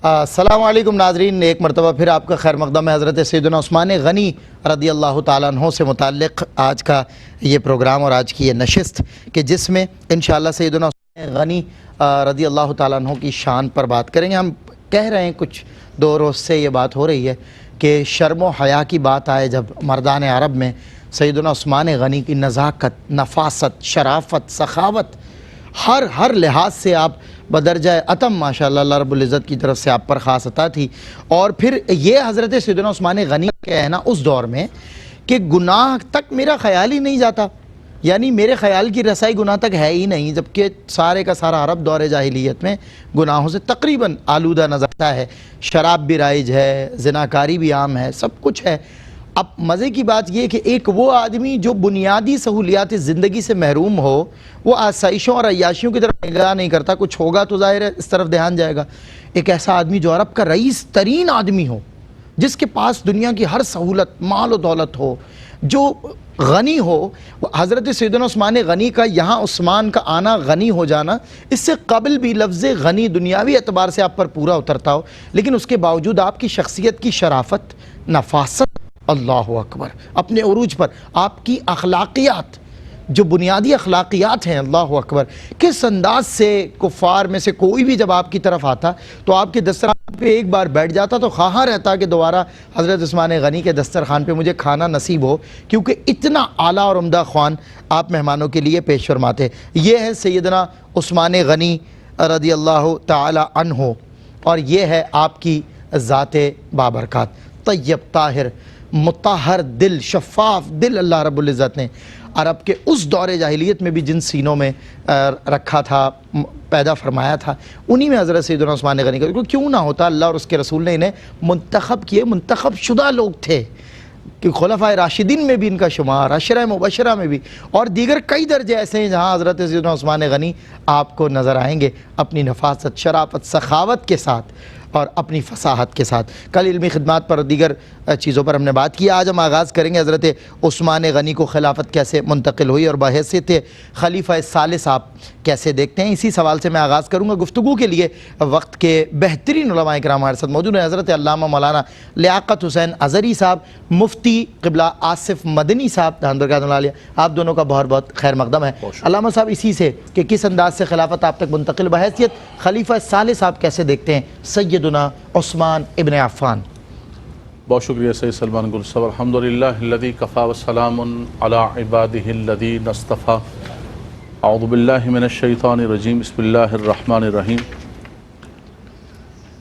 السلام علیکم ناظرین، ایک مرتبہ پھر آپ کا خیر مقدم ہے حضرت سیدنا عثمان غنی رضی اللہ تعالیٰ عنہ سے متعلق آج کا یہ پروگرام اور آج کی یہ نشست کہ جس میں انشاءاللہ سیدنا عثمان غنی رضی اللہ تعالیٰ عنہ کی شان پر بات کریں گے۔ ہم کہہ رہے ہیں کچھ دو روز سے یہ بات ہو رہی ہے کہ شرم و حیا کی بات آئے جب مردان عرب میں سیدنا عثمان غنی کی نزاکت، نفاست، شرافت، سخاوت، ہر لحاظ سے آپ بدرجہ اتم ماشاءاللہ اللہ رب العزت کی طرف سے آپ پر خاص عطا تھی۔ اور پھر یہ حضرت سیدنا عثمان غنی کا کہنا اس دور میں کہ گناہ تک میرا خیال ہی نہیں جاتا، یعنی میرے خیال کی رسائی گناہ تک ہے ہی نہیں، جبکہ سارے کا سارا عرب دور جاہلیت میں گناہوں سے تقریباً آلودہ نظر آتا ہے، شراب بھی رائج ہے، زناکاری بھی عام ہے، سب کچھ ہے۔ اب مزے کی بات یہ کہ ایک وہ آدمی جو بنیادی سہولیات زندگی سے محروم ہو، وہ آسائشوں اور عیاشیوں کی طرف نگاہ نہیں کرتا، کچھ ہوگا تو ظاہر ہے اس طرف دھیان جائے گا۔ ایک ایسا آدمی جو عرب کا رئیس ترین آدمی ہو، جس کے پاس دنیا کی ہر سہولت، مال و دولت ہو، جو غنی ہو، حضرت سیدنا عثمان غنی کا یہاں عثمان کا آنا، غنی ہو جانا، اس سے قبل بھی لفظ غنی دنیاوی اعتبار سے آپ پر پورا اترتا ہو، لیکن اس کے باوجود آپ کی شخصیت کی شرافت، نفاست، اللہ اکبر، اپنے عروج پر آپ کی اخلاقیات، جو بنیادی اخلاقیات ہیں، اللہ اکبر، کس انداز سے کفار میں سے کوئی بھی جب آپ کی طرف آتا تو آپ کے دسترخوان پہ ایک بار بیٹھ جاتا تو خواہاں رہتا کہ دوبارہ حضرت عثمان غنی کے دسترخوان پہ مجھے کھانا نصیب ہو، کیونکہ اتنا اعلیٰ اور عمدہ خوان آپ مہمانوں کے لیے پیش فرماتے۔ یہ ہے سیدنا عثمان غنی رضی اللہ تعالی عنہ، اور یہ ہے آپ کی ذات بابرکات، طیب، طاہر، مطہر دل، شفاف دل اللہ رب العزت نے عرب کے اس دور جاہلیت میں بھی جن سینوں میں رکھا تھا، پیدا فرمایا تھا، انہی میں حضرت سیدنا عثمان غنی کا کیوں نہ ہوتا۔ اللہ اور اس کے رسول نے انہیں منتخب کیے، منتخب شدہ لوگ تھے کہ خلفائے راشدین میں بھی ان کا شمار، عشرہ مبشرہ میں بھی، اور دیگر کئی درجے ایسے ہیں جہاں حضرت سیدنا عثمان غنی آپ کو نظر آئیں گے اپنی نفاست، شرافت، سخاوت کے ساتھ اور اپنی فصاحت کے ساتھ۔ کل علمی خدمات پر دیگر چیزوں پر ہم نے بات کی۔ آج ہم آغاز کریں گے حضرت عثمان غنی کو خلافت کیسے منتقل ہوئی اور بحیثیت خلیفہ ثالث آپ کیسے دیکھتے ہیں، اسی سوال سے میں آغاز کروں گا۔ گفتگو کے لیے وقت کے بہترین علماء کرام ہمارے ساتھ موجود ہیں، حضرت علامہ مولانا لیاقت حسین اظہری صاحب، مفتی قبلہ آصف مدنی صاحب، دامت برکاتہ العالیہ، آپ دونوں کا بہت بہت خیر مقدم ہے۔ علامہ صاحب، اسی سے کہ کس انداز سے خلافت آپ تک منتقل، بحیثیت خلیفہ ثالث آپ کیسے دیکھتے ہیں سیدنا عثمان ابن عفان؟ بہت شکریہ سید سلمان گل صاحب۔ الحمدللہ الذی کفا وسلام علی عبادہ الذین اصطفی۔ اعوذ باللہ من الشیطان الرجیم، بسم اللہ الرحمن الرحیم۔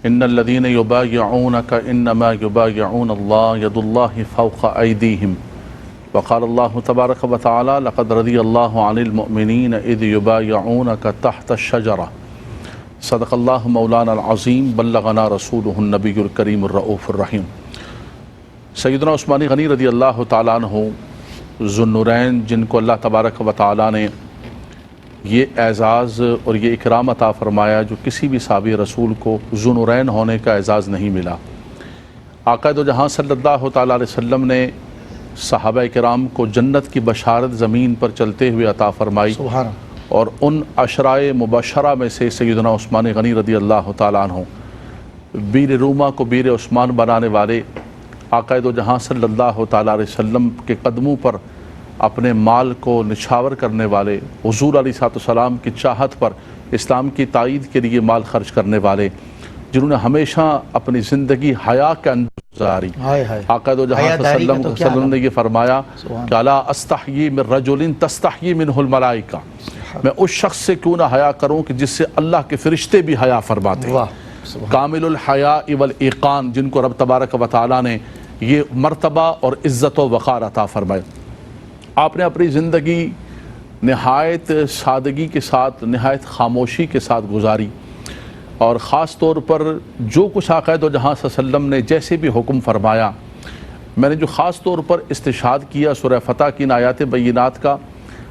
ان الذین یبایعونک انما یبایعون اللہ ید اللہ فوق ایدیہم، وقال اللہ تبارک وتعالی لقد رضی اللہ عن المؤمنین اذ یبایعونک تحت الشجرہ، صدق اللہ مولانا العظیم، بلغنا رسولہ النبی الکریم الرؤوف الرحیم۔ سیدنا عثمان غنی رضی اللہ تعالیٰ عنہ ذو النورین، جن کو اللہ تبارک و تعالیٰ نے یہ اعزاز اور یہ اکرام عطا فرمایا جو کسی بھی صحابی رسول کو ذو نورین ہونے کا اعزاز نہیں ملا۔ آقا دو جہاں صلی اللہ تعالیٰ علیہ وسلم نے صحابہ کرام کو جنت کی بشارت زمین پر چلتے ہوئے عطا فرمائی، سبحان اللہ، اور ان عشرائے مبشرہ میں سے سیدنا عثمان غنی رضی اللہ تعالیٰ عنہ بیر روما کو بیر عثمان بنانے والے، آقا دو جہاں صلی اللہ تعالیٰ علیہ وسلم کے قدموں پر اپنے مال کو نچھاور کرنے والے، حضور علیہ السلام کی چاہت پر اسلام کی تائید کے لیے مال خرچ کرنے والے، جنہوں نے ہمیشہ اپنی زندگی حیا کے اندر گزاری۔ آقا دو جہاں صلی اللہ علیہ وسلم نے یہ فرمایا کہ الا استحیی من رجل تستحیی منہ الملائکہ، میں اس شخص سے کیوں نہ حیا کروں کہ جس سے اللہ کے فرشتے بھی حیا فرماتے ہیں۔ کامل الحیاء والایقان، جن کو رب تبارک و تعالیٰ نے یہ مرتبہ اور عزت و وقار عطا فرمائے۔ آپ نے اپنی زندگی نہایت سادگی کے ساتھ، نہایت خاموشی کے ساتھ گزاری، اور خاص طور پر جو کچھ آقا دو جہاں صلی اللہ علیہ وسلم نے جیسے بھی حکم فرمایا، میں نے جو خاص طور پر استشہاد کیا سورہ فتح کی ان آیات بینات کا،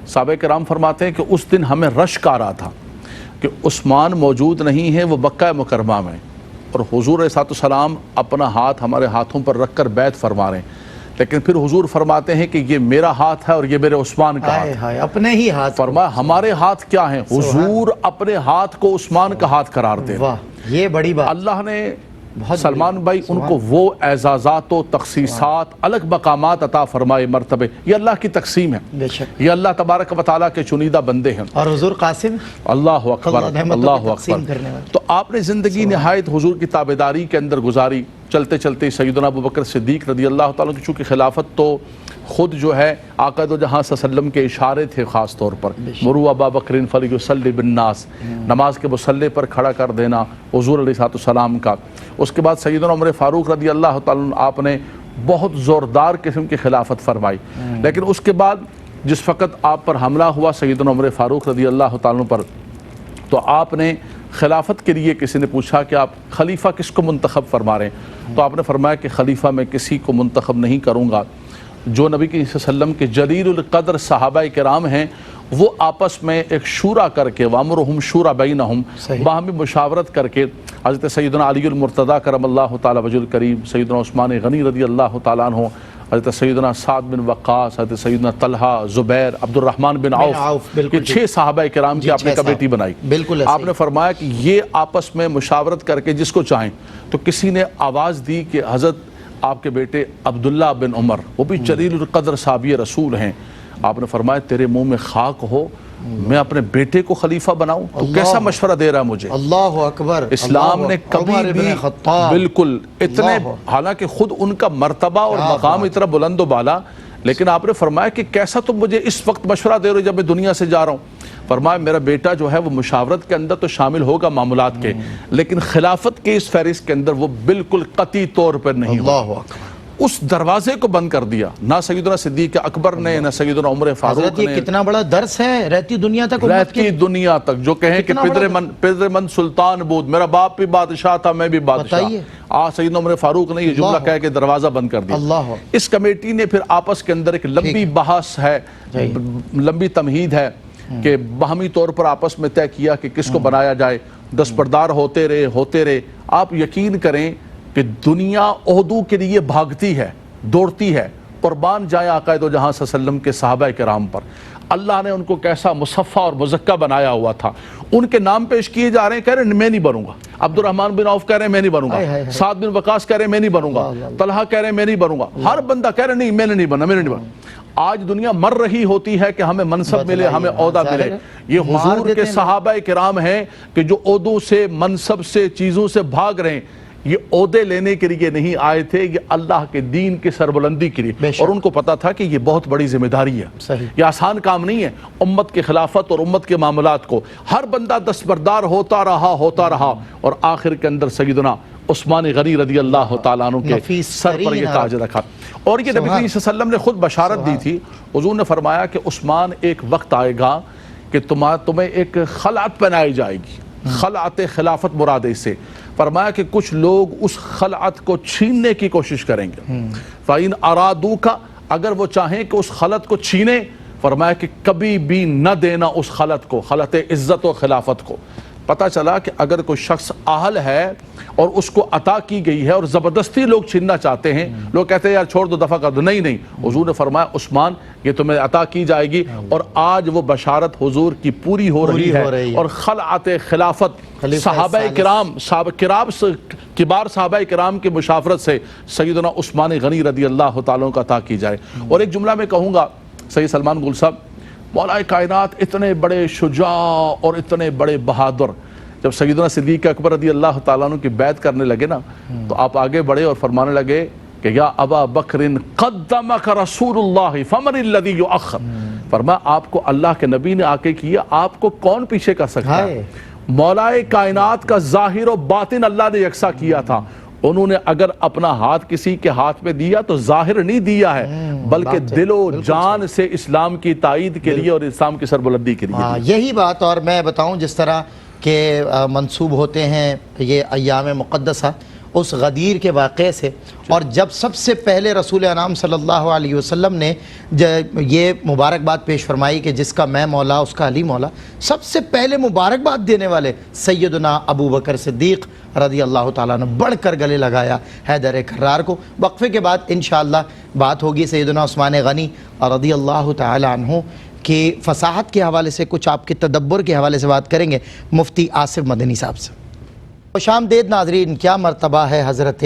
صحابہ کرام فرماتے ہیں کہ اس دن ہمیں رشک آ رہا تھا کہ عثمان موجود نہیں ہے، وہ مکہ مکرمہ میں، اور حضور علیہ السلام اپنا ہاتھ ہمارے ہاتھوں پر رکھ کر بیعت فرما رہے ہیں، لیکن پھر حضور فرماتے ہیں کہ یہ میرا ہاتھ ہے اور یہ میرے عثمان کا ہاتھ ہے، اپنے ہی ہاتھ۔ فرمایا ہمارے ہاتھ کیا ہیں؟ حضور اپنے ہاتھ کو عثمان کا ہاتھ قرار دے۔ یہ بڑی بات. اللہ نے سلمان بھائی ان کو وہ اعزازات و تخصیصات الگ مقامات عطا فرمائے مرتبے، یہ اللہ کی تقسیم ہے، بے شک. یہ اللہ تبارک و تعالیٰ کے چنیدہ بندے ہیں. اور حضور قاسم اللہ اکبر، اللہ تقسیم کرنے اکبر. والے. تو آپ نے زندگی نہایت حضور کی تابعداری کے اندر گزاری. چلتے چلتے سیدنا ابوبکر صدیق رضی اللہ تعالیٰ کی چونکہ خلافت تو خود جو ہے آقا دو جہاں صلی اللہ علیہ وسلم کے اشارے تھے، خاص طور پر مروا ابا بکر فلیصلی بالناس، نماز کے مصلی پر کھڑا کر دینا حضور علیہ السلام کا. اس کے بعد سیدنا عمر فاروق رضی اللہ تعالیٰ آپ نے بہت زوردار قسم کی خلافت فرمائی. لیکن اس کے بعد جس وقت آپ پر حملہ ہوا سیدنا عمر فاروق رضی اللہ تعالیٰ پر، تو آپ نے خلافت کے لیے کسی نے پوچھا کہ آپ خلیفہ کس کو منتخب فرما رہے ہیں؟ تو آپ نے فرمایا کہ خلیفہ میں کسی کو منتخب نہیں کروں گا. جو نبی صلی اللہ علیہ وسلم کے جلیل القدر صحابہ کرام ہیں وہ آپس میں ایک شورا کر کے وامرہم شورا بینہم، باہمی مشاورت کر کے حضرت سیدنا علی المرتضیٰ کرم اللہ تعالیٰ وجہ الکریم، سیدنا عثمان غنی رضی اللہ تعالیٰ عنہ، حضرت سیدنا سعد بن وقاص، حضرت سیدنا طلحہ، زبیر، عبد الرحمن بن عوف، یہ 6 صحابہ کرام کی آپ نے کمیٹی بنائی. بالکل آپ نے فرمایا کہ یہ آپس میں مشاورت کر کے جس کو چاہیں. تو کسی نے آواز دی کہ حضرت آپ کے بیٹے عبداللہ بن عمر، وہ بھی جلیل القدر صحابی رسول ہیں. آپ نے فرمایا تیرے منہ میں خاک ہو، میں اپنے بیٹے کو خلیفہ بناؤں؟ تو کیسا مشورہ دے رہا ہے مجھے؟ اللہ اکبر. اسلام نے کبھی بھی بالکل اتنے، حالانکہ خود ان کا مرتبہ اور مقام اتنا بلند و بالا، لیکن آپ نے فرمایا کہ کیسا تم مجھے اس وقت مشورہ دے رہے ہو جب میں دنیا سے جا رہا ہوں؟ فرمایا میرا بیٹا جو ہے وہ مشاورت کے اندر تو شامل ہوگا معاملات کے، لیکن خلافت کے اس فہرست کے اندر وہ بالکل قطعی طور پر نہیں ہوگا. اللہ اکبر. اس دروازے کو بند کر دیا. نہ سیدنا صدیق اکبر نے، نہ سیدنا عمر فاروق نے. یہ کتنا بڑا درس ہے رہتی دنیا تک، رہتی دنیا تک جو کہیں کہ پدر من سلطان بود، میرا باپ بھی بادشاہ تھا میں بھی بادشاہ. سیدنا عمر فاروق نے یہ جملہ کہہ کے دروازہ بند کر دیا. اس کمیٹی نے پھر آپس کے اندر ایک لمبی بحث ہے، لمبی تمہید ہے کہ باہمی طور پر آپس میں طے کیا کہ کس کو بنایا جائے. دستبردار ہوتے رہے. آپ یقین کریں کہ دنیا عہدوں کے لیے بھاگتی ہے، دوڑتی ہے. قربان جائیں آقا دو جہاں صلی اللہ علیہ وسلم کے صحابہ کرام پر. اللہ نے ان کو کیسا مصفہ اور مزکہ بنایا ہوا تھا. ان کے نام پیش کیے جا رہے ہیں، کہہ رہے ہیں میں نہیں بنوں گا. عبد الرحمن بن عوف کہہ رہے ہیں میں نہیں بنوں گا. سعد بن وقاص کہہ رہے ہیں میں نہیں بنوں گا. طلحہ کہہ رہے ہیں میں نہیں بنوں گا. ہر بندہ کہہ رہے ہیں نہیں میں نے نہیں بنا، میں نے نہیں بنا. آج دنیا مر رہی ہوتی ہے کہ ہمیں منصب ملے، ہمیں عہدہ ملے. یہ حضور کے صحابہ کرام ہیں کہ جو عہدوں سے، منصب سے، چیزوں سے بھاگ رہے ہیں. یہ عہدے لینے کے لیے نہیں آئے تھے، یہ اللہ کے دین کی سربلندی کے لیے. اور ان کو پتا تھا کہ یہ بہت بڑی ذمہ داری ہے، یہ آسان کام نہیں ہے. امت کی خلافت اور امت کے معاملات کو ہر بندہ دستبردار ہوتا رہا اور آخر کے اندر سیدنا عثمان غنی رضی اللہ تعالیٰ عنہ کے سر پر یہ تاج رکھا. اور یہ نبی صلی اللہ علیہ وسلم نے خود بشارت دی تھی. حضور نے فرمایا کہ عثمان ایک وقت آئے گا کہ تمہیں ایک خلعت پہنائی جائے گی. خلعت خلافت مراد اس سے. فرمایا کہ کچھ لوگ اس خلعت کو چھیننے کی کوشش کریں گے. فَإِنْ أَرَادُوكَ، اگر وہ چاہیں کہ اس خلعت کو چھینے، فرمایا کہ کبھی بھی نہ دینا اس خلعت کو، خلعت عزت و خلافت کو. پتہ چلا کہ اگر کوئی شخص اہل ہے اور اس کو عطا کی گئی ہے اور زبردستی لوگ چھیننا چاہتے ہیں، لوگ کہتے ہیں یار چھوڑ دو، دفع کر دو. نہیں، حضور نے فرمایا عثمان یہ تمہیں عطا کی جائے گی. اور آج وہ بشارت حضور کی پوری ہو رہی ہے. اور خلعت خلافت صحابہ کرام کبار صحابہ کرام کے مشاورت سے سیدنا عثمان غنی رضی اللہ تعالیٰ کا عطا کی جائے. اور ایک جملہ میں کہوں گا سید سلمان گل صاحب، مولا کائنات اتنے بڑے شجاع اور اتنے بڑے بہادر، جب سیدنا صدیق اکبر رضی اللہ تعالیٰ عنہ کی بیعت کرنے لگے نا، تو آپ آگے بڑھے اور فرمانے لگے کہ یا ابا بکر قدمک رسول اللہ فمن الذی یؤخر. فرمایا آپ کو اللہ کے نبی نے آ کے کیا، آپ کو کون پیچھے کر سکتا ہے؟ مولا کائنات کا ظاہر و باطن اللہ نے یکساں کیا تھا. انہوں نے اگر اپنا ہاتھ کسی کے ہاتھ میں دیا تو ظاہر نہیں دیا ہے، بلکہ دل و جان سے اسلام کی تائید کے لیے اور اسلام کی سربلندی کے لیے. یہی بات. اور میں بتاؤں جس طرح کہ منسوب ہوتے ہیں یہ ایام مقدسہ اس غدیر کے واقعے سے، اور جب سب سے پہلے رسول انعام صلی اللہ علیہ وسلم نے یہ مبارکباد پیش فرمائی کہ جس کا میں مولا اس کا علی مولا، سب سے پہلے مبارکباد دینے والے سیدنا ابو بکر صدیق رضی اللہ تعالیٰ نے بڑھ کر گلے لگایا حیدر کرار کو. وقفے کے بعد انشاءاللہ بات ہوگی سیدنا عثمان غنی رضی اللہ تعالیٰ عنہ کی فصاحت کے حوالے سے، کچھ آپ کے تدبر کے حوالے سے بات کریں گے مفتی آصف مدنی صاحب سے. خوش آمدید ناظرین، کیا مرتبہ ہے حضرت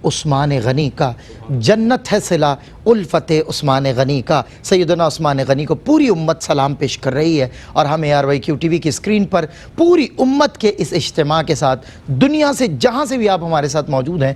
عثمان غنی کا، جنت ہے صلہ الفت عثمان غنی کا۔ سیدنا عثمان غنی کو پوری امت سلام پیش کر رہی ہے، اور ہم ARYQ TV کی اسکرین پر پوری امت کے اس اجتماع کے ساتھ دنیا سے جہاں سے بھی آپ ہمارے ساتھ موجود ہیں،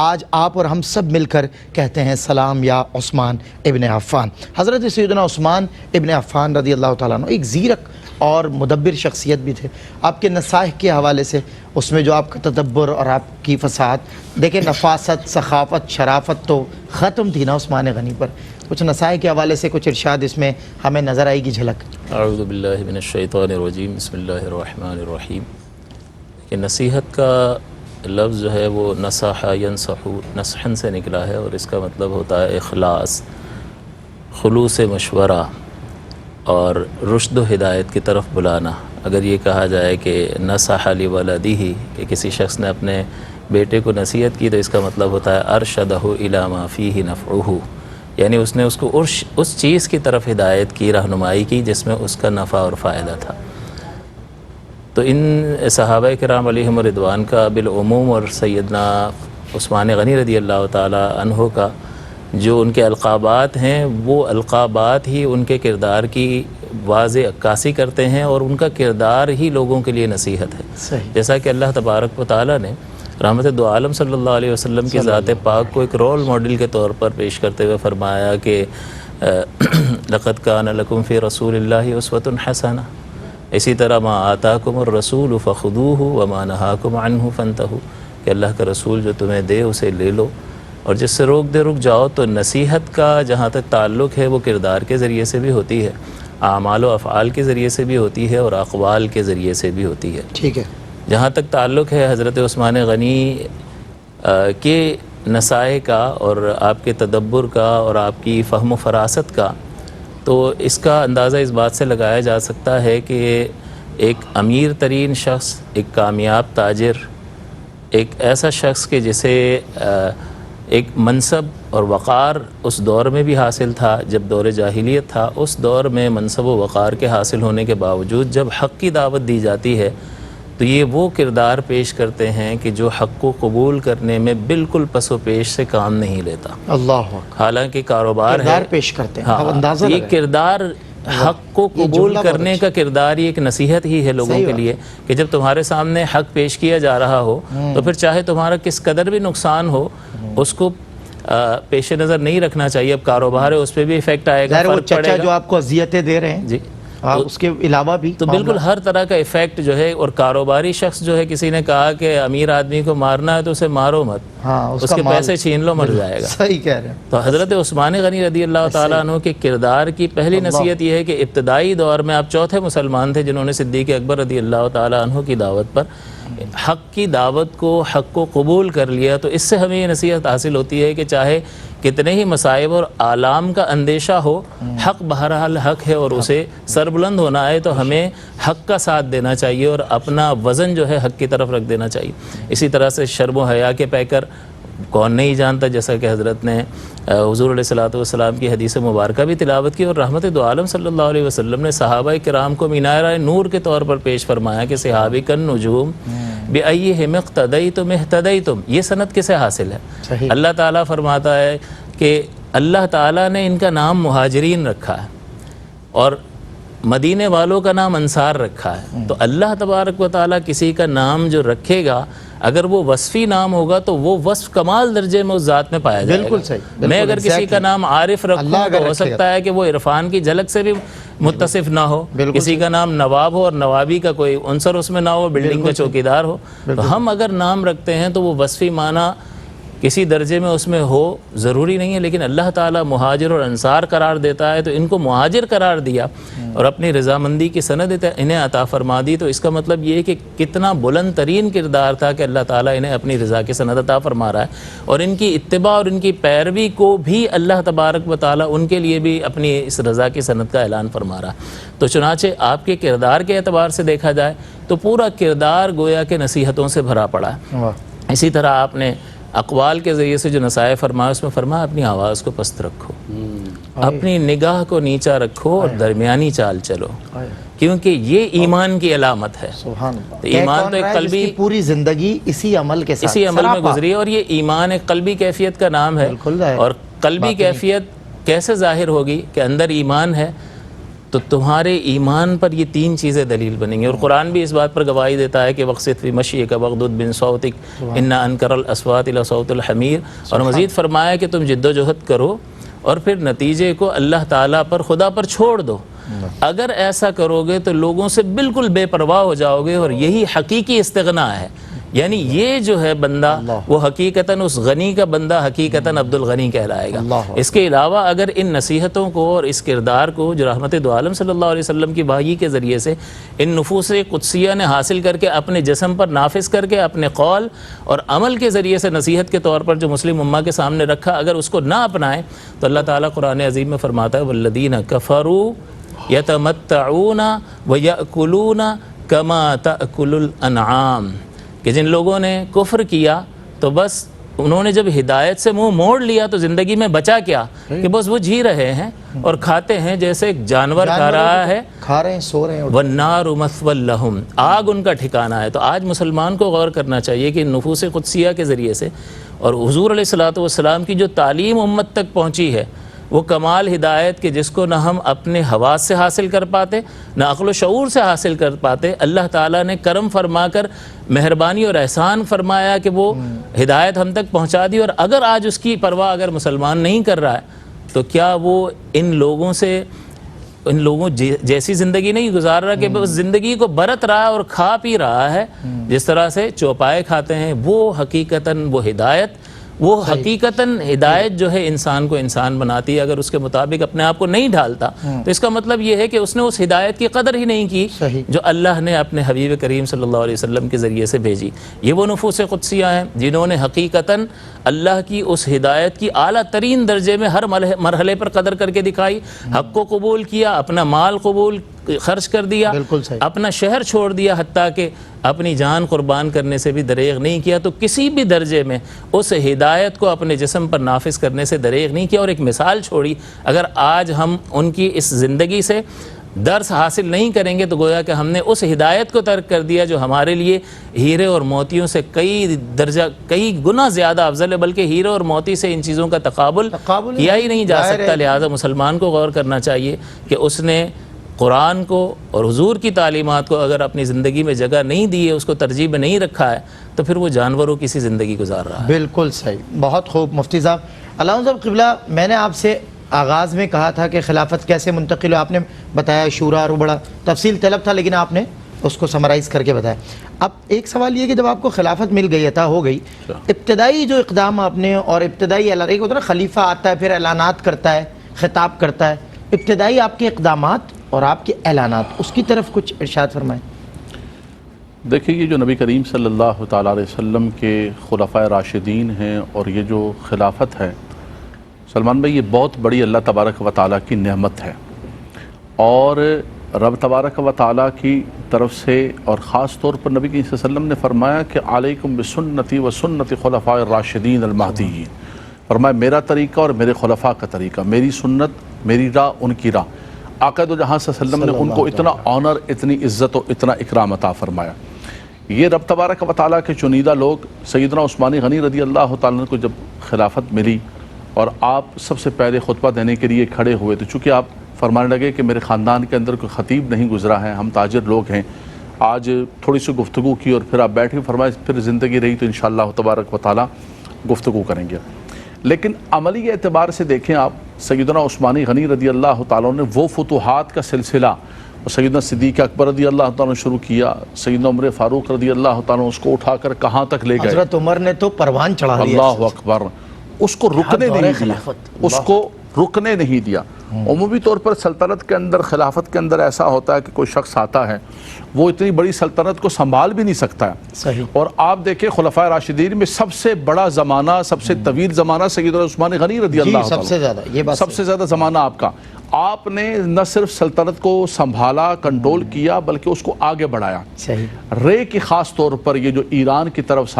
آج آپ اور ہم سب مل کر کہتے ہیں سلام یا عثمان ابن عفان۔ حضرت سیدنا عثمان ابن عفان رضی اللہ تعالیٰ عنہ ایک زیرک اور مدبر شخصیت بھی تھے۔ آپ کے نصائح کے حوالے سے اس میں جو آپ کا تدبر اور آپ کی فصاحت، دیکھیں نفاست، سخاوت، شرافت تو ختم تھی نا عثمان غنی پر۔ کچھ نصائح کے حوالے سے کچھ ارشاد اس میں ہمیں نظر آئے گی جھلک۔ اعوذ باللہ من الشیطان الرجیم، بسم اللہ الرحمن الرحیم۔ کہ نصیحت کا لفظ جو ہے وہ نصح ینصح نصحن سے نکلا ہے، اور اس کا مطلب ہوتا ہے اخلاص، خلوص مشورہ اور رشد و ہدایت کی طرف بلانا۔ اگر یہ کہا جائے کہ نصح لولدہ، کہ کسی شخص نے اپنے بیٹے کو نصیحت کی، تو اس کا مطلب ہوتا ہے ارشدہ الی ما فیہ نفعہ، یعنی اس نے اس کو اس چیز کی طرف ہدایت کی، رہنمائی کی جس میں اس کا نفع اور فائدہ تھا۔ تو ان صحابہ کرام علیہم رضوان کا بالعموم اور سیدنا عثمان غنی رضی اللہ تعالی عنہ کا جو ان کے القابات ہیں، وہ القابات ہی ان کے کردار کی واضح عکاسی کرتے ہیں، اور ان کا کردار ہی لوگوں کے لیے نصیحت ہے۔ صحیح۔ جیسا کہ اللہ تبارک و تعالیٰ نے رحمت دو عالم صلی اللہ علیہ وسلم کی ذات پاک کو ایک رول ماڈل کے طور پر پیش کرتے ہوئے فرمایا کہ لقد کان لکم فی رسول اللہ اسوۃ حسنہ، اسی طرح ما آتاکم الرسول فخذوہ وما نہاکم عنہ فانتہوا، کہ اللہ کا رسول جو تمہیں دے اسے لے لو، اور جس سے روک دے رک جاؤ۔ تو نصیحت کا جہاں تک تعلق ہے وہ کردار کے ذریعے سے بھی ہوتی ہے، اعمال و افعال کے ذریعے سے بھی ہوتی ہے، اور اقوال کے ذریعے سے بھی ہوتی ہے۔ ٹھیک ہے۔ جہاں تک تعلق ہے حضرت عثمان غنی کے نصائح کا اور آپ کے تدبر کا اور آپ کی فہم و فراست کا، تو اس کا اندازہ اس بات سے لگایا جا سکتا ہے کہ ایک امیر ترین شخص، ایک کامیاب تاجر، ایک ایسا شخص کہ جسے ایک منصب اور وقار اس دور میں بھی حاصل تھا جب دور جاہلیت تھا، اس دور میں منصب و وقار کے حاصل ہونے کے باوجود جب حق کی دعوت دی جاتی ہے تو یہ وہ کردار پیش کرتے ہیں کہ جو حق کو قبول کرنے میں بالکل پس و پیش سے کام نہیں لیتا۔ اللہ اکبر۔ حالانکہ کاروبار ہے، کردار پیش کرتے ہیں، ہاں، اندازہ یہ لگائیں۔ کردار حق کو یہ قبول جملہ کرنے بہت کا کردار یہ ایک نصیحت ہی ہے لوگوں صحیح کے بات۔ لیے، کہ جب تمہارے سامنے حق پیش کیا جا رہا ہو تو پھر چاہے تمہارا کس قدر بھی نقصان ہو اس کو پیش نظر نہیں رکھنا چاہیے۔ اب کاروبار ہے، اس پہ بھی ایفیکٹ آئے گا، ظاہر وہ فرق چچا پڑے جو گا۔ آپ کو اذیتیں دے رہے ہیں، جی، اس کے علاوہ بھی تو بالکل ہر طرح کا ایفیکٹ جو ہے، اور کاروباری شخص جو ہے، کسی نے کہا کہ امیر آدمی کو مارنا ہے تو اسے مارو مت، ہاں اس کے پیسے چھین لو، مر جائے گا۔ صحیح کہہ رہے ہیں۔ تو حضرت عثمان غنی رضی اللہ تعالیٰ عنہ کے کردار کی پہلی نصیحت یہ ہے کہ ابتدائی دور میں آپ چوتھے مسلمان تھے جنہوں نے صدیق اکبر رضی اللہ تعالیٰ عنہ کی دعوت پر حق کی دعوت کو، حق کو قبول کر لیا۔ تو اس سے ہمیں یہ نصیحت حاصل ہوتی ہے کہ چاہے کتنے ہی مصائب اور آلام کا اندیشہ ہو، حق بہرحال حق ہے، اور اسے سربلند ہونا ہے تو ہمیں حق کا ساتھ دینا چاہیے اور اپنا وزن جو ہے حق کی طرف رکھ دینا چاہیے۔ اسی طرح سے شرم و حیا کے پیکر کون نہیں جانتا، جیسا کہ حضرت نے حضور علیہ الصلوۃ والسلام کی حدیث مبارکہ بھی تلاوت کی، اور رحمت دو عالم صلی اللہ علیہ وسلم نے صحابہ کرام کو مینار نور کے طور پر پیش فرمایا کہ صحابی کن نجوم بِأَيِّهِمْ اقْتَدَيْتُمْ اهْتَدَيْتُمْ، یہ سند کسے حاصل ہے؟ صحیح۔ اللہ تعالیٰ فرماتا ہے کہ اللہ تعالیٰ نے ان کا نام مہاجرین رکھا ہے اور مدینے والوں کا نام انصار رکھا ہے۔ تو اللہ تبارک و تعالیٰ کسی کا نام جو رکھے گا، اگر وہ وصفی نام ہوگا تو وہ وصف کمال درجے میں اس ذات میں پایا جائے گا۔ بالکل صحیح۔ میں اگر کسی کا نام عارف رکھوں تو ہو سکتا ہے کہ وہ عرفان کی جھلک سے بھی متصف نہ ہو، کسی کا نام نواب ہو اور نوابی کا کوئی عنصر اس میں نہ ہو، بلڈنگ کا چوکیدار ہو۔ تو ہم اگر نام رکھتے ہیں تو وہ وصفی معنی کسی درجے میں اس میں ہو ضروری نہیں ہے، لیکن اللہ تعالیٰ مہاجر اور انصار قرار دیتا ہے تو ان کو مہاجر قرار دیا اور اپنی رضامندی کی سند انہیں عطا فرما دی۔ تو اس کا مطلب یہ ہے کہ کتنا بلند ترین کردار تھا کہ اللہ تعالیٰ انہیں اپنی رضا کی سند عطا فرما رہا ہے، اور ان کی اتباع اور ان کی پیروی کو بھی اللہ تبارک و تعالیٰ ان کے لیے بھی اپنی اس رضا کی سند کا اعلان فرما رہا ہے۔ تو چنانچہ آپ کے کردار کے اعتبار سے دیکھا جائے تو پورا کردار گویا کہ نصیحتوں سے بھرا پڑا ہے۔ اسی طرح آپ نے اقوال کے ذریعے سے جو نصائح فرمایا اس میں فرمایا اپنی آواز کو پست رکھو، اپنی نگاہ کو نیچا رکھو اور درمیانی چال چلو، کیونکہ یہ ایمان کی علامت ہے. سبحان اللہ. تو ایمان تو ایک قلبی پوری زندگی اسی عمل کے ساتھ اسی عمل میں گزری ہے، اور یہ ایمان ایک قلبی کیفیت کا نام ہے. اور قلبی کیفیت کیسے ظاہر ہوگی کہ اندر ایمان ہے تو تمہارے ایمان پر یہ تین چیزیں دلیل بنیں گی. اور قرآن بھی اس بات پر گواہی دیتا ہے کہ وقصد فی مشیک وغضض من صوتک ان انکر الاصوات لصوت الحمیر. اور مزید فرمایا کہ تم جد و جہد کرو اور پھر نتیجے کو اللہ تعالیٰ پر، خدا پر چھوڑ دو. اگر ایسا کرو گے تو لوگوں سے بالکل بے پرواہ ہو جاؤ گے، اور یہی حقیقی استغنا ہے. یعنی یہ جو ہے بندہ وہ حقیقتاً اس غنی کا بندہ حقیقتاً عبد الغنی کہلائے گا. اس کے علاوہ اگر ان نصیحتوں کو اور اس کردار کو جو رحمت دو عالم صلی اللہ علیہ وسلم کی وحی کے ذریعے سے ان نفوس قدسیہ نے حاصل کر کے اپنے جسم پر نافذ کر کے اپنے قول اور عمل کے ذریعے سے نصیحت کے طور پر جو مسلم امہ کے سامنے رکھا، اگر اس کو نہ اپنائیں تو اللہ تعالیٰ قرآن عظیم میں فرماتا ہے والذین کفروا یتمتعون ویأکلون کما تأکل الانعام، کہ جن لوگوں نے کفر کیا تو بس انہوں نے جب ہدایت سے منہ موڑ لیا تو زندگی میں بچا کیا کہ بس وہ جی رہے ہیں اور کھاتے ہیں جیسے ایک جانور کھا رہا ہے، کھا رہے ہیں، سو رہے ہیں. والنار مثوی لہم، آگ ان کا ٹھکانہ ہے. تو آج مسلمان کو غور کرنا چاہیے کہ نفوس قدسیہ کے ذریعے سے اور حضور علیہ الصلوۃ والسلام کی جو تعلیم امت تک پہنچی ہے وہ کمال ہدایت کہ جس کو نہ ہم اپنے حواس سے حاصل کر پاتے نہ عقل و شعور سے حاصل کر پاتے. اللہ تعالیٰ نے کرم فرما کر مہربانی اور احسان فرمایا کہ وہ ہدایت ہم تک پہنچا دی. اور اگر آج اس کی پرواہ اگر مسلمان نہیں کر رہا ہے تو کیا وہ ان لوگوں جیسی زندگی نہیں گزار رہا کہ بس زندگی کو برت رہا ہے اور کھا پی رہا ہے جس طرح سے چوپائے کھاتے ہیں. وہ حقیقتاً وہ ہدایت، وہ حقیقتاً ہدایت جو ہے انسان کو انسان بناتی ہے. اگر اس کے مطابق اپنے آپ کو نہیں ڈھالتا تو اس کا مطلب یہ ہے کہ اس نے اس ہدایت کی قدر ہی نہیں کی جو اللہ نے اپنے حبیب کریم صلی اللہ علیہ وسلم کے ذریعے سے بھیجی. یہ وہ نفوس قدسیہ ہیں جنہوں نے حقیقتاً اللہ کی اس ہدایت کی اعلیٰ ترین درجے میں ہر مرحلے پر قدر کر کے دکھائی. حق کو قبول کیا، اپنا مال قبول خرچ کر دیا، اپنا شہر چھوڑ دیا، حتیٰ کہ اپنی جان قربان کرنے سے بھی دریغ نہیں کیا. تو کسی بھی درجے میں اس ہدایت کو اپنے جسم پر نافذ کرنے سے دریغ نہیں کیا. اور ایک مثال چھوڑی، اگر آج ہم ان کی اس زندگی سے درس حاصل نہیں کریں گے تو گویا کہ ہم نے اس ہدایت کو ترک کر دیا جو ہمارے لیے ہیرے اور موتیوں سے کئی گنا زیادہ افضل ہے. بلکہ ہیرے اور موتی سے ان چیزوں کا تقابل کیا ہی نہیں جا سکتا. لہذا مسلمان کو غور کرنا چاہیے کہ اس نے قرآن کو اور حضور کی تعلیمات کو اگر اپنی زندگی میں جگہ نہیں دی ہے، اس کو ترجیح میں نہیں رکھا ہے تو پھر وہ جانوروں کی سی زندگی گزار رہا ہے. بالکل صحیح، بہت خوب. مفتی صاحب، علامہ صاحب قبلہ، میں نے آپ سے آغاز میں کہا تھا کہ خلافت کیسے منتقل ہو، آپ نے بتایا شورا اور بڑا تفصیل طلب تھا لیکن آپ نے اس کو سمرائز کر کے بتایا. اب ایک سوال یہ کہ جب آپ کو خلافت مل گئی، عطا ہو گئی، ابتدائی جو اقدام آپ نے اور ابتدائی اعلان، ایک ہوتا ہے نا خلیفہ آتا ہے پھر اعلانات کرتا ہے، خطاب کرتا ہے، ابتدائی آپ کے اقدامات اور آپ کے اعلانات، اس کی طرف کچھ ارشاد فرمائیں. دیکھیے، یہ جو نبی کریم صلی اللہ تعالیٰ علیہ وسلم کے خلفائے راشدین ہیں اور یہ جو خلافت ہے سلمان بھائی، یہ بہت بڑی اللہ تبارک و تعالیٰ کی نعمت ہے. اور رب تبارک و تعالیٰ کی طرف سے اور خاص طور پر نبی کریم صلی اللہ علیہ وسلم نے فرمایا کہ علیکم بسنتی و سنت خلفاء الراشدین المہدیین. فرمایا میرا طریقہ اور میرے خلفاء کا طریقہ، میری سنت، میری راہ، ان کی راہ. آقا دو جہاں صلی اللہ علیہ وسلم نے ان کو اتنا آنر، اتنی عزت و اتنا اکرام عطا فرمایا. یہ رب تبارک و تعالیٰ کے چنیدہ لوگ سیدنا عثمان غنی رضی اللہ تعالیٰ کو جب خلافت ملی اور آپ سب سے پہلے خطبہ دینے کے لیے کھڑے ہوئے تو چونکہ آپ فرمانے لگے کہ میرے خاندان کے اندر کوئی خطیب نہیں گزرا ہے، ہم تاجر لوگ ہیں، آج تھوڑی سی گفتگو کی اور پھر آپ بیٹھے، فرمائے پھر زندگی رہی تو انشاءاللہ تبارک و تعالیٰ گفتگو کریں گے. لیکن عملی اعتبار سے دیکھیں آپ، سیدنا عثمان غنی رضی اللہ تعالیٰ نے وہ فتوحات کا سلسلہ سیدنا صدیق اکبر رضی اللہ تعالیٰ نے شروع کیا، سیدنا عمر فاروق رضی اللہ تعالیٰ اس کو اٹھا کر کہاں تک لے گئے. حضرت عمر نے تو پروان چڑھا دیا، اللہ اکبر، اس کو رکنے نہیں دیا، اس کو رکنے نہیں دیا. عمومی طور پر سلطنت کے اندر، خلافت کے اندر ایسا ہوتا ہے کہ کوئی شخص آتا ہے وہ اتنی بڑی سلطنت کو سنبھال بھی نہیں سکتا ہے. صحیح. اور آپ دیکھیں خلفائے راشدین میں سب سے بڑا زمانہ، سب سے طویل زمانہ سیدنا عثمان غنی رضی اللہ سب سے زیادہ، یہ بات سب سے زیادہ زمانہ آپ کا. آپ نے نہ صرف سلطنت کو سنبھالا، کنٹرول کیا، بلکہ اس کو آگے بڑھایا. صحیح. رے کی خاص طور پر یہ جو ایران کی طرف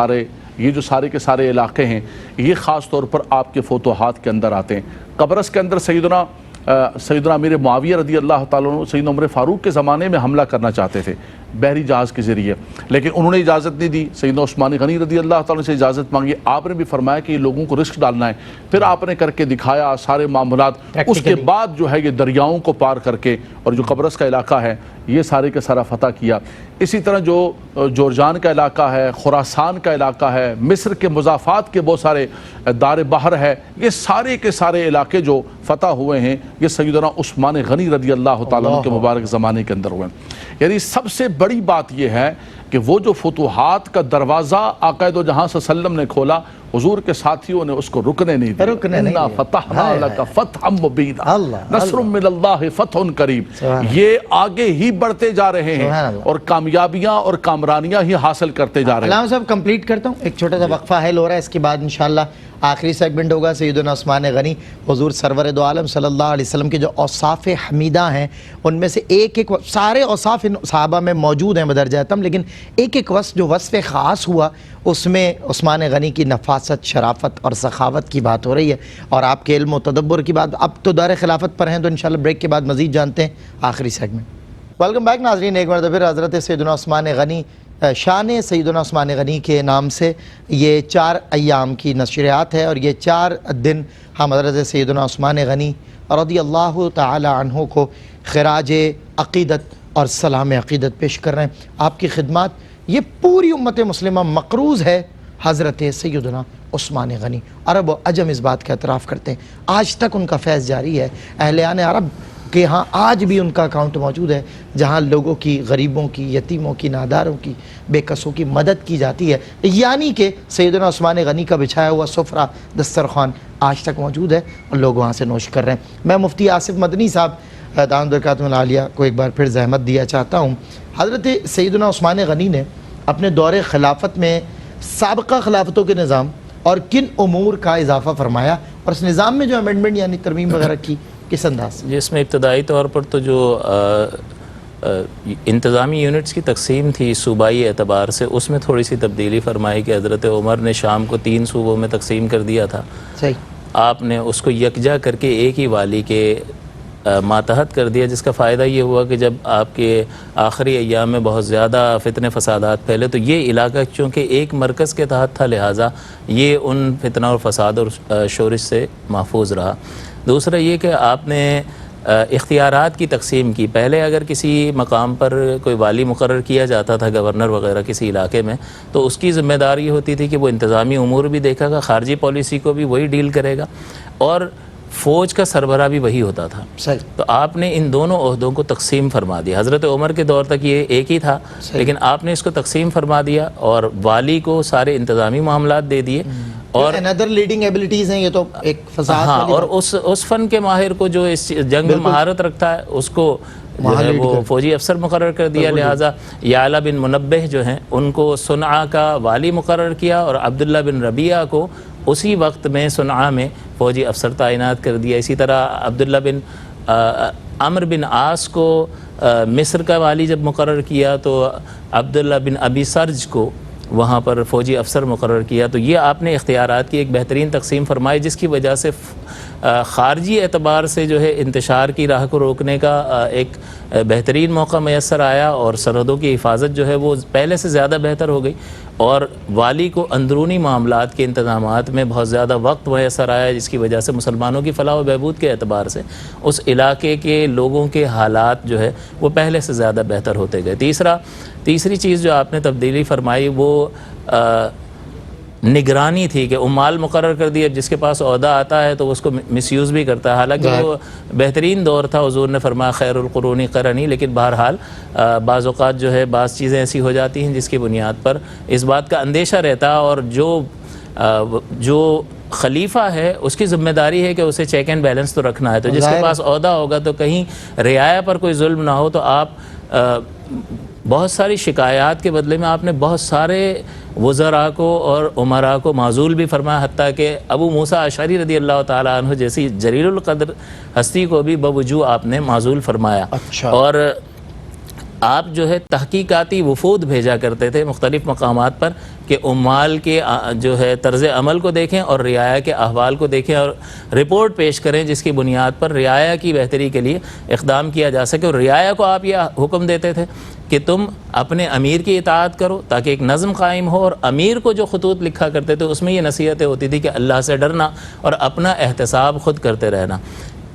یہ جو سارے کے سارے علاقے ہیں، یہ خاص طور پر آپ کے فتوحات کے اندر آتے ہیں. قبرص کے اندر سیدنا سیدنا امیر معاویہ رضی اللہ تعالیٰ عنہ سیدنا عمر فاروق کے زمانے میں حملہ کرنا چاہتے تھے بحری جہاز کے ذریعے، لیکن انہوں نے اجازت نہیں دی۔ سیدنا عثمان غنی رضی اللہ تعالیٰ سے اجازت مانگی، آپ نے بھی فرمایا کہ یہ لوگوں کو رسک ڈالنا ہے، پھر آپ نے کر کے دکھایا سارے معاملات۔ اس کے بعد جو ہے یہ دریاؤں کو پار کر کے اور جو قبرص کا علاقہ ہے یہ سارے کا سارا فتح کیا۔ اسی طرح جو جورجان کا علاقہ ہے، خراسان کا علاقہ ہے، مصر کے مضافات کے بہت سارے دار بحر ہے، یہ سارے کے سارے علاقے جو فتح ہوئے ہیں یہ سیدنا عثمان غنی رضی اللہ تعالیٰ عنہ کے مبارک زمانے کے اندر ہوئے ہیں۔ یعنی سب سے بڑی بات یہ ہے کہ وہ جو فتوحات کا دروازہ آقا دو جہاں صلی اللہ علیہ وسلم نے کھولا، حضور کے ساتھیوں نے اس کو رکنے نہیں دیا۔ اِنَّا فَتَحْنَا لَكَ فَتْحًا مُبِينًا نَصْرٌ مِّنَ اللَّهِ فَتْحٌ قَرِيبٌ، یہ آگے ہی بڑھتے جا رہے ہیں اور کامیابیاں اور کامرانیاں ہی حاصل کرتے جا رہے ہیں۔ علامہ صاحب کمپلیٹ کرتا ہوں، ایک چھوٹا سا وقفہ حل ہو رہا ہے، اس کے بعد انشاءاللہ آخری سیگمنٹ ہوگا۔ سیدنا عثمان غنی حضور سرور دو عالم صلی اللہ علیہ وسلم کے جو اوصاف حمیدہ ہیں ان میں سے ایک ایک سارے اوصاف صحابہ میں موجود ہیں بدرجہ اتم، لیکن ایک ایک وصف جو وصف خاص ہوا اس میں عثمان غنی کی نفاست، شرافت اور سخاوت کی بات ہو رہی ہے، اور آپ کے علم و تدبر کی بات۔ اب تو دور خلافت پر ہیں تو انشاءاللہ بریک کے بعد مزید جانتے ہیں آخری سیگمنٹ۔ ویلکم بیک ناظرین، ایک مرتبہ پھر حضرت سیدنا عثمان غنی شان سیدنا عثمان غنی کے نام سے یہ 4 ایام کی نشریات ہے، اور یہ 4 دن ہم حضرت سیدنا عثمان غنی رضی اللہ تعالی عنہ کو خراج عقیدت اور سلام عقیدت پیش کر رہے ہیں۔ آپ کی خدمات یہ پوری امت مسلمہ مقروض ہے حضرت سیدنا عثمان غنی۔ عرب و عجم اس بات کا اعتراف کرتے ہیں، آج تک ان کا فیض جاری ہے۔ اہلیان عرب کہ ہاں آج بھی ان کا اکاؤنٹ موجود ہے جہاں لوگوں کی، غریبوں کی، یتیموں کی، ناداروں کی، بے کسوں کی مدد کی جاتی ہے، یعنی کہ سیدنا عثمان غنی کا بچھایا ہوا سفرہ، دسترخوان آج تک موجود ہے اور لوگ وہاں سے نوش کر رہے ہیں۔ میں مفتی آصف مدنی صاحب دامت برکاتہ العالیہ کو ایک بار پھر زحمت دیا چاہتا ہوں۔ حضرت سیدنا عثمان غنی نے اپنے دور خلافت میں سابقہ خلافتوں کے نظام اور کن امور کا اضافہ فرمایا، اور اس نظام میں جو امینڈمنٹ یعنی ترمیم وغیرہ کی کس انداز سے؟ جس میں ابتدائی طور پر تو جو انتظامی یونٹس کی تقسیم تھی صوبائی اعتبار سے، اس میں تھوڑی سی تبدیلی فرمائی کہ حضرت عمر نے شام کو 3 صوبوں میں تقسیم کر دیا تھا، صحیح، آپ نے اس کو یکجا کر کے ایک ہی والی کے ماتحت کر دیا، جس کا فائدہ یہ ہوا کہ جب آپ کے آخری ایام میں بہت زیادہ فتنے فسادات پھیلے تو یہ علاقہ چونکہ ایک مرکز کے تحت تھا، لہٰذا یہ ان فتنہ اور فساد اور شورش سے محفوظ رہا۔ دوسرا یہ کہ آپ نے اختیارات کی تقسیم کی۔ پہلے اگر کسی مقام پر کوئی والی مقرر کیا جاتا تھا، گورنر وغیرہ کسی علاقے میں، تو اس کی ذمہ داری ہوتی تھی کہ وہ انتظامی امور بھی دیکھے گا، خارجی پالیسی کو بھی وہی ڈیل کرے گا، اور فوج کا سربراہ بھی وہی ہوتا تھا۔ تو آپ نے ان دونوں عہدوں کو تقسیم فرما دیا۔ حضرت عمر کے دور تک یہ ایک ہی تھا، لیکن آپ نے اس کو تقسیم فرما دیا اور والی کو سارے انتظامی معاملات دے دیے، اور another leading abilities ہیں، یہ تو ایک فساد ہاں، اور اس فن کے ماہر کو جو اس جنگ میں مہارت رکھتا ہے اس کو جو ہے وہ فوجی افسر مقرر کر دیا، لہٰذا یعلا بن منبہ جو ہیں ان کو صنعاء کا والی مقرر کیا، اور عبداللہ بن ربیعہ کو اسی وقت میں صنعاء میں فوجی افسر تعینات کر دیا۔ اسی طرح عبداللہ بن عمرو بن عاص کو مصر کا والی جب مقرر کیا تو عبداللہ بن ابی سرج کو وہاں پر فوجی افسر مقرر کیا۔ تو یہ آپ نے اختیارات کی ایک بہترین تقسیم فرمائی، جس کی وجہ سے خارجی اعتبار سے جو ہے انتشار کی راہ کو روکنے کا ایک بہترین موقع میسر آیا، اور سرحدوں کی حفاظت جو ہے وہ پہلے سے زیادہ بہتر ہو گئی، اور والی کو اندرونی معاملات کے انتظامات میں بہت زیادہ وقت میسر آیا، جس کی وجہ سے مسلمانوں کی فلاح و بہبود کے اعتبار سے اس علاقے کے لوگوں کے حالات جو ہے وہ پہلے سے زیادہ بہتر ہوتے گئے۔ تیسری چیز جو آپ نے تبدیلی فرمائی وہ نگرانی تھی کہ عمال مقرر کر دیا، جس کے پاس عہدہ آتا ہے تو اس کو مس یوز بھی کرتا ہے، حالانکہ وہ بہترین دور تھا، حضور نے فرمایا خیر القرون قرنی، لیکن بہرحال بعض اوقات جو ہے بعض چیزیں ایسی ہو جاتی ہیں جس کی بنیاد پر اس بات کا اندیشہ رہتا، اور جو خلیفہ ہے اس کی ذمہ داری ہے کہ اسے چیک اینڈ بیلنس تو رکھنا ہے، تو جس کے پاس عہدہ ہوگا تو کہیں رعایا پر کوئی ظلم نہ ہو، تو آپ بہت ساری شکایات کے بدلے میں آپ نے بہت سارے وزراء کو اور عمراء کو معزول بھی فرمایا، حتیٰ کہ ابو موسیٰ اشعری رضی اللہ تعالیٰ عنہ جیسی جلیل القدر ہستی کو بھی بوجوہ آپ نے معزول فرمایا۔ اور آپ جو ہے تحقیقاتی وفود بھیجا کرتے تھے مختلف مقامات پر کہ عمال کے جو ہے طرز عمل کو دیکھیں اور رعایا کے احوال کو دیکھیں اور رپورٹ پیش کریں جس کی بنیاد پر رعایا کی بہتری کے لیے اقدام کیا جا سکے. اور رعایا کو آپ یہ حکم دیتے تھے کہ تم اپنے امیر کی اطاعت کرو تاکہ ایک نظم قائم ہو, اور امیر کو جو خطوط لکھا کرتے تھے اس میں یہ نصیحتیں ہوتی تھی کہ اللہ سے ڈرنا اور اپنا احتساب خود کرتے رہنا.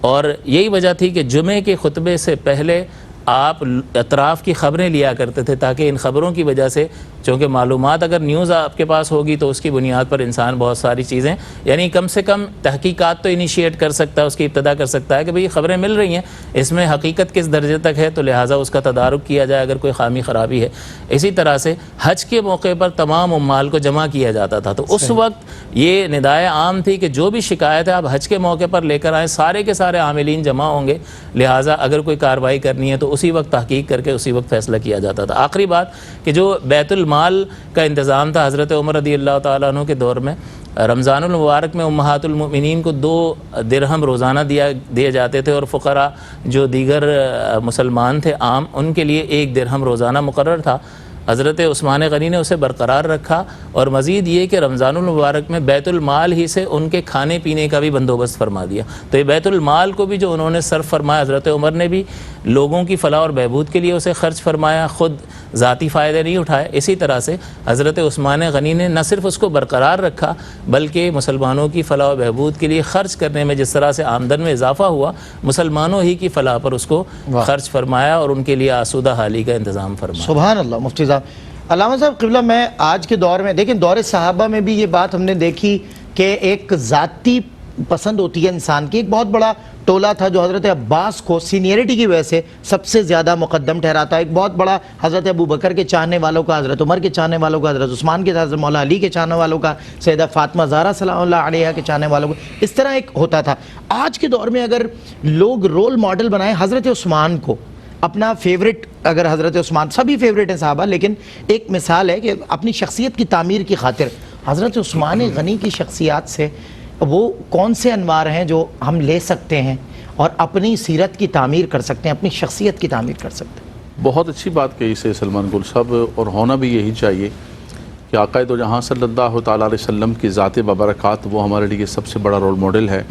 اور یہی وجہ تھی کہ جمعے کے خطبے سے پہلے آپ اطراف کی خبریں لیا کرتے تھے تاکہ ان خبروں کی وجہ سے, چونکہ معلومات اگر نیوز آپ کے پاس ہوگی تو اس کی بنیاد پر انسان بہت ساری چیزیں یعنی کم سے کم تحقیقات تو انیشیٹ کر سکتا ہے, اس کی ابتدا کر سکتا ہے کہ بھئی خبریں مل رہی ہیں اس میں حقیقت کس درجے تک ہے, تو لہٰذا اس کا تدارک کیا جائے اگر کوئی خامی خرابی ہے. اسی طرح سے حج کے موقع پر تمام عمال کو جمع کیا جاتا تھا, تو اس وقت یہ ندائے عام تھی کہ جو بھی شکایت ہے آپ حج کے موقع پر لے کر آئیں, سارے کے سارے عاملین جمع ہوں گے, لہٰذا اگر کوئی کارروائی کرنی ہے تو اسی وقت تحقیق کر کے اسی وقت فیصلہ کیا جاتا تھا. آخری بات کہ جو بیت المال کا انتظام تھا حضرت عمر رضی اللہ تعالیٰ عنہ کے دور میں, رمضان المبارک میں امہات المؤمنین کو 2 درہم روزانہ دیے جاتے تھے, اور فقراء جو دیگر مسلمان تھے عام ان کے لیے 1 درہم روزانہ مقرر تھا. حضرت عثمان غنی نے اسے برقرار رکھا, اور مزید یہ کہ رمضان المبارک میں بیت المال ہی سے ان کے کھانے پینے کا بھی بندوبست فرما دیا. تو یہ بیت المال کو بھی جو انہوں نے صرف فرمایا, حضرت عمر نے بھی لوگوں کی فلاح اور بہبود کے لیے اسے خرچ فرمایا, خود ذاتی فائدے نہیں اٹھائے. اسی طرح سے حضرت عثمان غنی نے نہ صرف اس کو برقرار رکھا بلکہ مسلمانوں کی فلاح و بہبود کے لیے خرچ کرنے میں جس طرح سے آمدن میں اضافہ ہوا, مسلمانوں ہی کی فلاح پر اس کو خرچ فرمایا اور ان کے لیے آسودہ حالی کا انتظام فرمایا. سبحان اللہ. مفتی صاحب, علامہ صاحب قبلہ, میں آج کے دور میں دیکھیں دور صحابہ میں بھی یہ بات ہم نے دیکھی کہ ایک ذاتی پسند ہوتی ہے انسان کی. ایک بہت بڑا ٹولہ تھا جو حضرت عباس کو سینئرٹی کی وجہ سے سب سے زیادہ مقدم ٹھہراتا ہے. ایک بہت بڑا حضرت ابو بکر کے چاہنے والوں کا, حضرت عمر کے چاہنے والوں کا, حضرت عثمان کے, حضرت مولا علی کے چاہنے والوں کا, سیدہ فاطمہ زہرا سلام اللہ علیہا کے چاہنے والوں کا, اس طرح ایک ہوتا تھا. آج کے دور میں اگر لوگ رول ماڈل بنائیں حضرت عثمان کو اپنا فیوریٹ, اگر حضرت عثمان سبھی فیوریٹ ہیں صحابہ, لیکن ایک مثال ہے کہ اپنی شخصیت کی تعمیر کی خاطر حضرت عثمان غنی کی شخصیات سے وہ کون سے انوار ہیں جو ہم لے سکتے ہیں اور اپنی سیرت کی تعمیر کر سکتے ہیں, اپنی شخصیت کی تعمیر کر سکتے ہیں؟ بہت اچھی بات کہی سے سلمان گل صاحب, اور ہونا بھی یہی چاہیے کہ آقا دو جہاں صلی اللہ تعالیٰ علیہ وسلم کی ذات ببرکات وہ ہمارے لیے سب سے بڑا رول ماڈل ہے,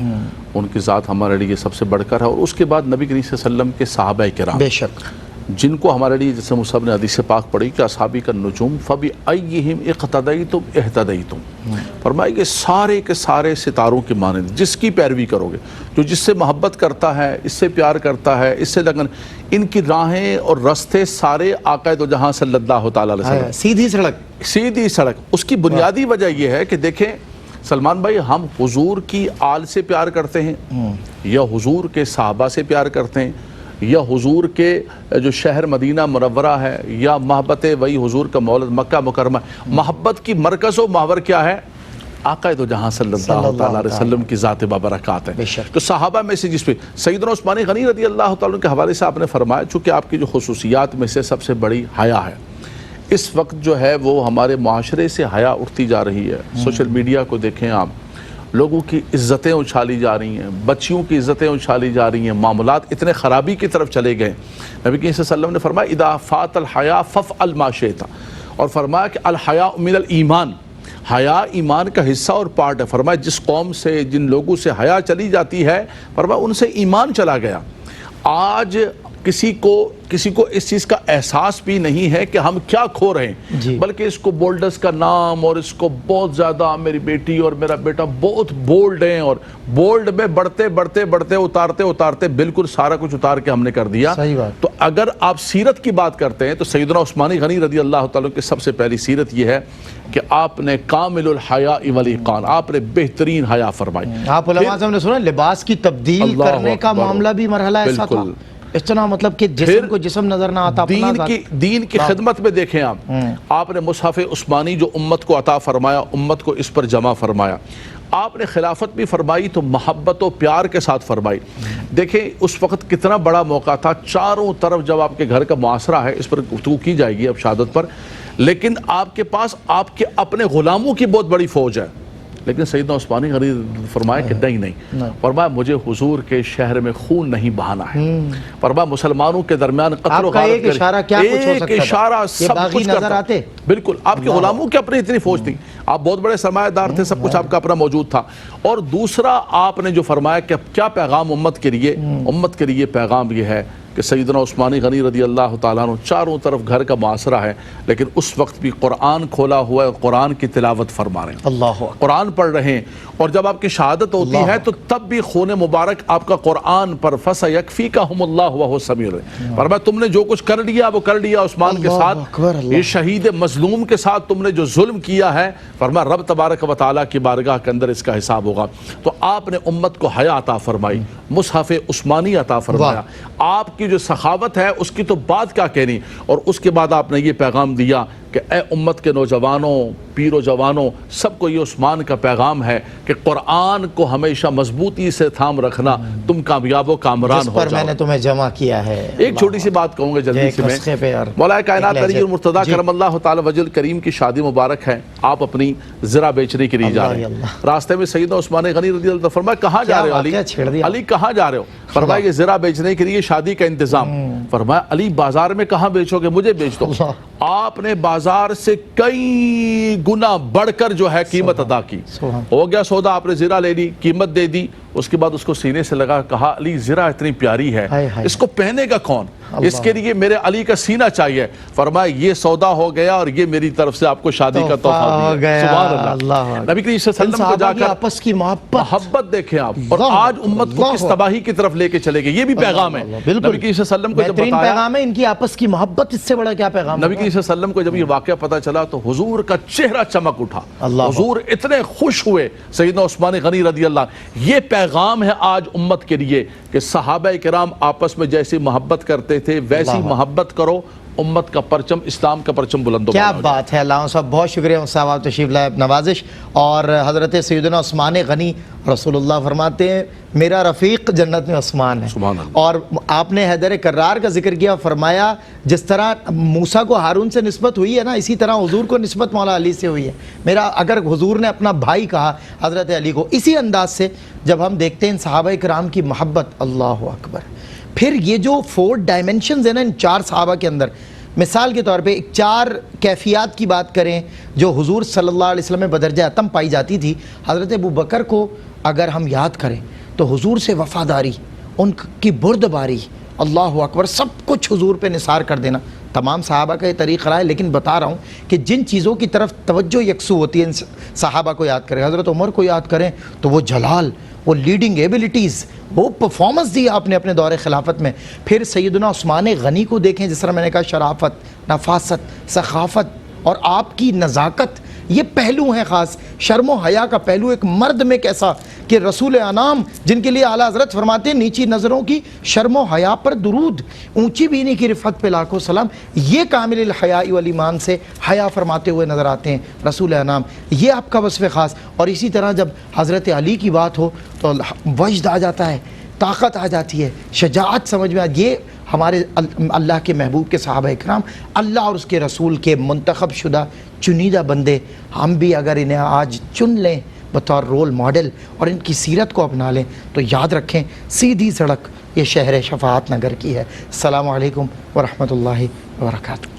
ان کی ذات ہمارے لیے سب سے بڑھ کر ہے. اور اس کے بعد نبی کریم صلی اللہ علیہ وسلم کے صحابہ کرام, بے شک, جن کو ہمارے لیے جیسے مصعب نے حدیث پاک پڑھی کہ اصحابی کا نجوم فبأیہم اقتدیتم اہتدیتم, فرمایا کہ سارے کے سارے ستاروں کے مانند جس کی پیروی کرو گے, جو جس سے محبت کرتا ہے, اس سے پیار کرتا ہے, اس سے لگن, ان کی راہیں اور رستے سارے آقا دو جہاں صلی اللہ تعالیٰ علیہ وسلم, سیدھی سڑک, سیدھی سڑک. اس کی بنیادی وجہ یہ ہے کہ دیکھیں سلمان بھائی, ہم حضور کی آل سے پیار کرتے ہیں یا حضور کے صحابہ سے پیار کرتے ہیں یا حضور کے جو شہر مدینہ منورہ ہے یا محبت وہی حضور کا مولد مکہ مکرمہ, محبت کی مرکز و محور کیا ہے؟ آقا دو جہاں صلی اللہ تعالیٰ علیہ وسلم کی ذات بابرکات ہے. تو صحابہ میں سے جس پہ سیدنا عثمان غنی رضی اللہ تعالیٰ کے حوالے سے آپ نے فرمایا, چونکہ آپ کی جو خصوصیات میں سے سب سے بڑی حیا ہے, اس وقت جو ہے وہ ہمارے معاشرے سے حیا اٹھتی جا رہی ہے. سوشل میڈیا کو دیکھیں آپ, لوگوں کی عزتیں اچھالی جا رہی ہیں, بچیوں کی عزتیں اچھالی جا رہی ہیں, معاملات اتنے خرابی کی طرف چلے گئے. نبی کریم صلی اللہ علیہ وسلم نے فرمایا اذا فات الحیا فافعل ما شئت, اور فرمایا کہ الحیا من الایمان, حیا ایمان کا حصہ اور پارٹ ہے. فرمایا جس قوم سے, جن لوگوں سے حیا چلی جاتی ہے, فرمایا ان سے ایمان چلا گیا. آج کسی کو اس چیز کا احساس بھی نہیں ہے کہ ہم کیا کھو رہے ہیں, بلکہ اس کو بولڈرز کا نام, اور اس کو بہت زیادہ میری بیٹی اور میرا بیٹا بہت بولڈ ہیں, اور بولڈ میں بڑھتے بڑھتے بڑھتے اتارتے بالکل سارا کچھ اتار کے ہم نے کر دیا. تو اگر آپ سیرت کی بات کرتے ہیں تو سیدنا عثمان غنی رضی اللہ تعالیٰ کی سب سے پہلی سیرت یہ ہے کہ آپ نے کامل الحیاء والایقان, آپ نے بہترین حیا فرمائی. آپ علماء صاحب نے سنا لباس کی تبدیل کرنے کا معاملہ بھی مرحلہ ایسا تھا, اتنا مطلب کہ جسم کو جسم نظر نہ آتا. دین کی خدمت میں دیکھیں آپ نے مصحف عثمانی جو امت کو عطا فرمایا, امت کو اس پر جمع فرمایا. آپ نے خلافت بھی فرمائی تو محبت و پیار کے ساتھ فرمائی. دیکھیں اس وقت کتنا بڑا موقع تھا, چاروں طرف جب آپ کے گھر کا معاشرہ ہے, اس پر گفتگو کی جائے گی اب شہادت پر, لیکن آپ کے پاس آپ کے اپنے غلاموں کی بہت بڑی فوج ہے. لیکن سیدنا عثمانی غنی فرمایا کہ نہیں فرمایا مجھے حضور کے شہر میں خون نہیں بہانا ہے، فرمایا مسلمانوں کے درمیان قتل و غارت ایک اشارہ کیا کچھ ہو سکتا تھا؟ ایک اشارہ سب کچھ نظر کرتا آتے؟ بالکل آپ کے غلاموں کی اپنی اتنی فوج تھی، آپ بہت بڑے سرمایہ دار تھے، سب کچھ آپ کا اپنا موجود تھا. اور دوسرا آپ نے جو فرمایا کہ کیا پیغام امت کے لیے پیغام یہ ہے کہ سیدنا عثمانی غنی رضی اللہ تعالیٰ عنہ چاروں طرف گھر کا معاشرہ ہے، لیکن اس وقت بھی قرآن کھولا ہوا ہے، قرآن کی تلاوت فرما رہے ہیں، اللہ قرآن پڑھ رہے ہیں. اور جب آپ کی شہادت ہوتی ہے تو تب بھی خون مبارک آپ کا قرآن پر فَسَيَكْفِيكَهُمُ اللَّهُ وَهُوَ السَّمِيعُ الْعَلِيمُ. فرمایا تم نے جو کچھ کر لیا وہ کر لیا عثمان کے ساتھ، یہ شہید مظلوم کے ساتھ تم نے جو ظلم کیا ہے، فرمایا رب تبارک و تعالیٰ کی بارگاہ کے اندر اس کا حساب ہوگا. تو آپ نے امت کو حیا عطا فرمائی، مصحف عثمانی عطا فرمایا، آپ کی جو سخاوت ہے اس کی تو بات کیا کہنی. اور اس کے بعد آپ نے یہ پیغام دیا کہ اے امت کے نوجوانوں، پیر و جوانوں، سب کو یہ عثمان کا پیغام ہے کہ قرآن کو ہمیشہ مضبوطی سے تھام رکھنا، تم کامیاب و کامران ہو جاؤ. میں نے تمہیں جمع کیا ہے. ایک چھوٹی سی بات کہوں گا جلدی سے میں، مولا کائنات علی المرتضیٰ کرم اللہ تعالی وجہ الکریم کی شادی مبارک ہے، آپ اپنی زرہ بیچنے کے لیے جا رہے ہیں. راستے میں سیدنا عثمان غنی رضی اللہ عنہ فرمایا کہاں جا رہے ہو علی؟ علی کہاں جا رہے ہو؟ فرمایا یہ زرہ بیچنے کے لیے شادی کا انتظام. فرمایا علی بازار میں کہاں بیچو گے؟ مجھے بیچ دو. آپ نے بازار سے کئی گنا بڑھ کر جو ہے قیمت ادا کی. ہو گیا سودا، آپ نے زرہ لے لی، قیمت دے دی. اس کے بعد اس کو سینے سے لگا، کہا علی زرہ اتنی پیاری ہے، اس کو پہنے گا کون؟ اس کے لیے میرے علی کا سینہ چاہیے. فرمایا یہ سودا ہو گیا اور یہ میری طرف سے آپ کو شادی کا تحفہ دیا. سبحان اللہ. نبی کریم صلی اللہ علیہ وسلم کو جا کر آپس کی محبت دیکھیں آپ، اور آج امت کو کس تباہی کی طرف لے کے چلے گئے، یہ بھی پیغام ہے. نبی کریم صلی اللہ علیہ وسلم کو جب بتایا، پیغام ہے ان کی آپس کی محبت، اس سے بڑا کیا پیغام؟ نبی کریم صلی اللہ علیہ وسلم کو جب یہ واقعہ پتا چلا تو حضور کا چہرہ چمک اٹھا، حضور اتنے خوش ہوئے. سیدنا عثمان غنی رضی اللہ، یہ پیغام ہے آج امت کے لیے کہ صحابہ کرام آپس میں جیسی محبت کرتے تھے ویسی محبت کرو، امت کا پرچم، اسلام کا پرچم بلند ہو. کیا بات ہے. اللہ صاحب بہت شکریہ صاحب، آپ تشریف لائے، نوازش. اور حضرت سیدنا عثمان غنی، رسول اللہ فرماتے ہیں میرا رفیق جنت میں عثمان ہے. اور آپ نے حیدر کرار کا ذکر کیا، فرمایا جس طرح موسیٰ کو ہارون سے نسبت ہوئی ہے نا، اسی طرح حضور کو نسبت مولا علی سے ہوئی ہے. میرا اگر حضور نے اپنا بھائی کہا حضرت علی کو، اسی انداز سے جب ہم دیکھتے ہیں صحابہ کرام کی محبت، اللہ اکبر. پھر یہ جو 4 ڈائمنشنز ہیں نا ان 4 صحابہ کے اندر، مثال کے طور پہ 4 کیفیات کی بات کریں جو حضور صلی اللہ علیہ وسلم میں بدرجہ اتم پائی جاتی تھی. حضرت ابوبکر کو اگر ہم یاد کریں تو حضور سے وفاداری، ان کی بردباری، اللہ اکبر، سب کچھ حضور پہ نثار کر دینا. تمام صحابہ کا یہ طریقہ رہا ہے، لیکن بتا رہا ہوں کہ جن چیزوں کی طرف توجہ یکسو ہوتی ہے ان صحابہ کو یاد کریں. حضرت عمر کو یاد کریں تو وہ جلال، وہ لیڈنگ ایبیلٹیز، وہ پرفارمنس دی آپ نے اپنے دور خلافت میں. پھر سیدنا عثمان غنی کو دیکھیں، جس طرح میں نے کہا شرافت، نفاست، سخافت اور آپ کی نزاکت، یہ پہلو ہیں خاص. شرم و حیا کا پہلو ایک مرد میں کیسا کہ رسول انام جن کے لیے اعلیٰ حضرت فرماتے ہیں نیچی نظروں کی شرم و حیا پر درود، اونچی بینی کی رفعت پہ لاکھوں سلام. یہ کامل الحیاء والایمان سے حیا فرماتے ہوئے نظر آتے ہیں رسول انام، یہ آپ کا وصف خاص. اور اسی طرح جب حضرت علی کی بات ہو تو وجد آ جاتا ہے، طاقت آ جاتی ہے، شجاعت سمجھ میں آتی. یہ ہمارے اللہ کے محبوب کے صحابہ اکرام، اللہ اور اس کے رسول کے منتخب شدہ چنیدہ بندے. ہم بھی اگر انہیں آج چن لیں بطور رول ماڈل اور ان کی سیرت کو اپنا لیں تو یاد رکھیں سیدھی سڑک یہ شہر شفاعت نگر کی ہے. السلام علیکم ورحمۃ اللہ وبرکاتہ.